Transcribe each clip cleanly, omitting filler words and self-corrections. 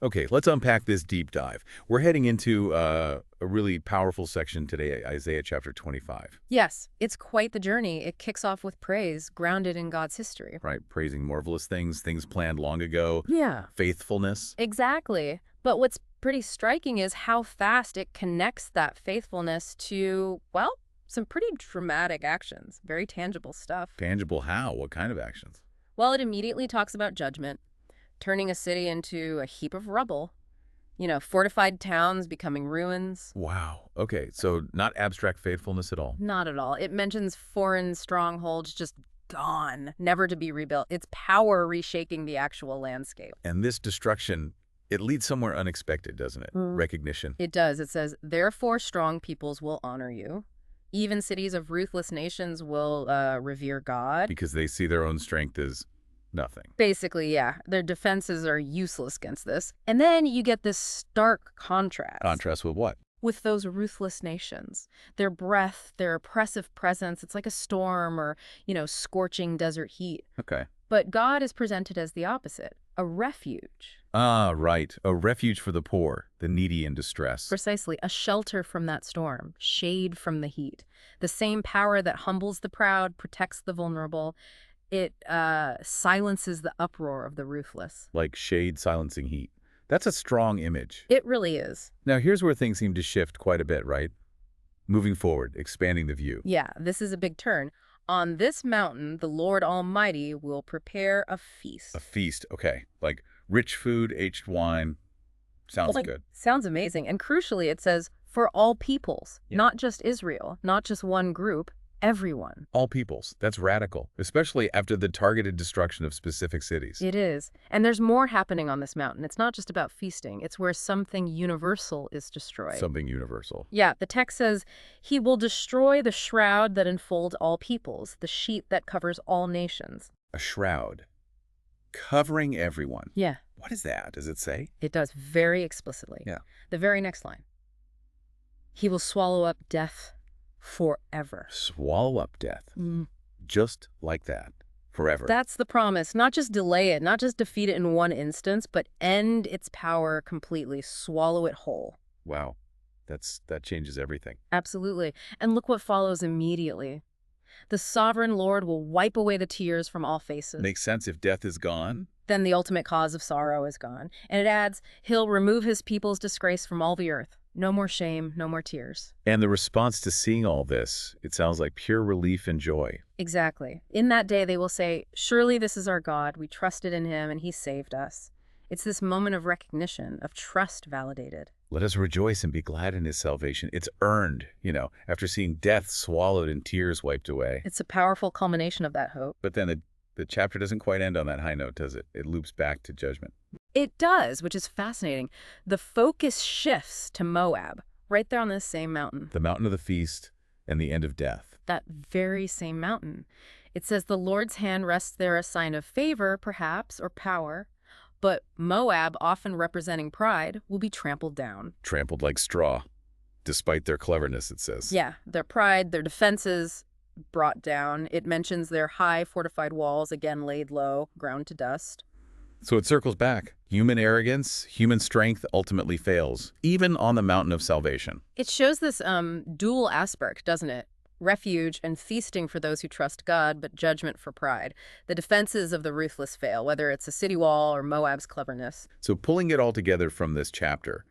Okay, let's unpack this deep dive. We're heading into a really powerful section today, Isaiah chapter 25, Yes, it's quite the journey. It kicks off with praise, grounded in God's history. right? Praising marvelous things, things planned long ago, Yeah, faithfulness. exactly. But what's pretty striking is how fast it connects that faithfulness to, well, some pretty dramatic actions, very tangible stuff. Tangible how? What kind of actions? Well, it immediately talks about judgment, turning a city into a heap of rubble, fortified towns becoming ruins. Wow. Okay, so not abstract faithfulness at all. Not at all. It mentions foreign strongholds just gone, never to be rebuilt. It's power reshaping the actual landscape. And this destruction, it leads somewhere unexpected, doesn't it? Mm. Recognition. It does. It says, therefore strong peoples will honor you. Even cities of ruthless nations will revere God. Because they see their own strength as nothing. Basically, yeah, their defenses are useless against this. And then you get this stark contrast. Contrast with what? With those ruthless nations. Their breath, their oppressive presence, it's like a storm or, scorching desert heat. Okay. But God is presented as the opposite, a refuge. Ah, right. A refuge for the poor, the needy in distress. Precisely, a shelter from that storm, shade from the heat. The same power that humbles the proud, protects the vulnerable. It silences the uproar of the ruthless. Like shade silencing heat. That's a strong image. It really is. Now, here's where things seem to shift quite a bit, right? Moving forward, expanding the view. Yeah, this is a big turn. On this mountain, the Lord Almighty will prepare a feast. A feast, okay. Like rich food, aged wine. Sounds good. Sounds amazing. And crucially, it says, for all peoples, Yeah. not just Israel, not just one group, everyone. All peoples. That's radical, especially after the targeted destruction of specific cities. It is. And there's more happening on this mountain. It's not just about feasting. It's where something universal is destroyed. Something universal. Yeah, the text says, he will destroy the shroud that enfolds all peoples, the sheet that covers all nations. A shroud. Covering everyone. Yeah, What is that? Does it say? it does very explicitly. Yeah. The very next line. He will swallow up death forever. Swallow up death. Just like that. Forever. That's the promise. Not just delay it, not just defeat it in one instance, but end its power completely, swallow it whole. Wow. That changes everything. Absolutely. And look what follows immediately. The sovereign Lord will wipe away the tears from all faces. Makes sense if death is gone. Then the ultimate cause of sorrow is gone. And it adds, he'll remove his people's disgrace from all the earth. No more shame, no more tears. And the response to seeing all this, it sounds like pure relief and joy. Exactly. In that day, they will say, surely this is our God. We trusted in him and he saved us. It's this moment of recognition, of trust validated. Let us rejoice and be glad in his salvation. It's earned, after seeing death swallowed and tears wiped away. It's a powerful culmination of that hope. But then the chapter doesn't quite end on that high note, does it? It loops back to judgment. It does, which is fascinating. The focus shifts to Moab, right there on this same mountain. The mountain of the feast and the end of death. That very same mountain. It says the Lord's hand rests there, a sign of favor, perhaps, or power. But Moab, often representing pride, will be trampled down. Trampled like straw, despite their cleverness, it says. Yeah, their pride, their defenses brought down. It mentions their high fortified walls, again laid low, ground to dust. So it circles back. Human arrogance, human strength ultimately fails, even on the mountain of salvation. It shows this dual aspect, doesn't it? Refuge and feasting for those who trust God, but judgment for pride. The defenses of the ruthless fail, whether it's a city wall or Moab's cleverness. So pulling it all together from this chapter,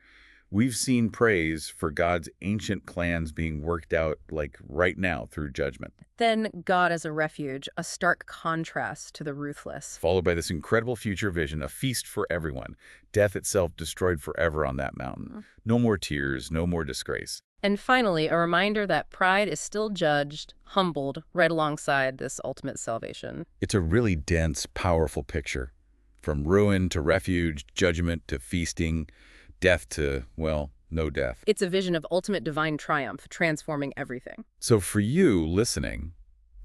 we've seen praise for God's ancient plans being worked out like right now through judgment. Then God as a refuge, a stark contrast to the ruthless. Followed by this incredible future vision, a feast for everyone. Death itself destroyed forever on that mountain. No more tears, no more disgrace. And finally, a reminder that pride is still judged, humbled, right alongside this ultimate salvation. It's a really dense, powerful picture. From ruin to refuge, judgment to feasting, death to, well, no death. It's a vision of ultimate divine triumph, transforming everything. So for you listening,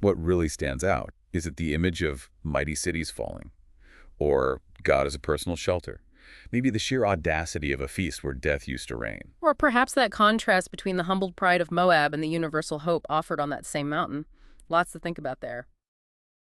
what really stands out? Is it the image of mighty cities falling? Or God as a personal shelter? Maybe the sheer audacity of a feast where death used to reign. Or perhaps that contrast between the humbled pride of Moab and the universal hope offered on that same mountain. Lots to think about there.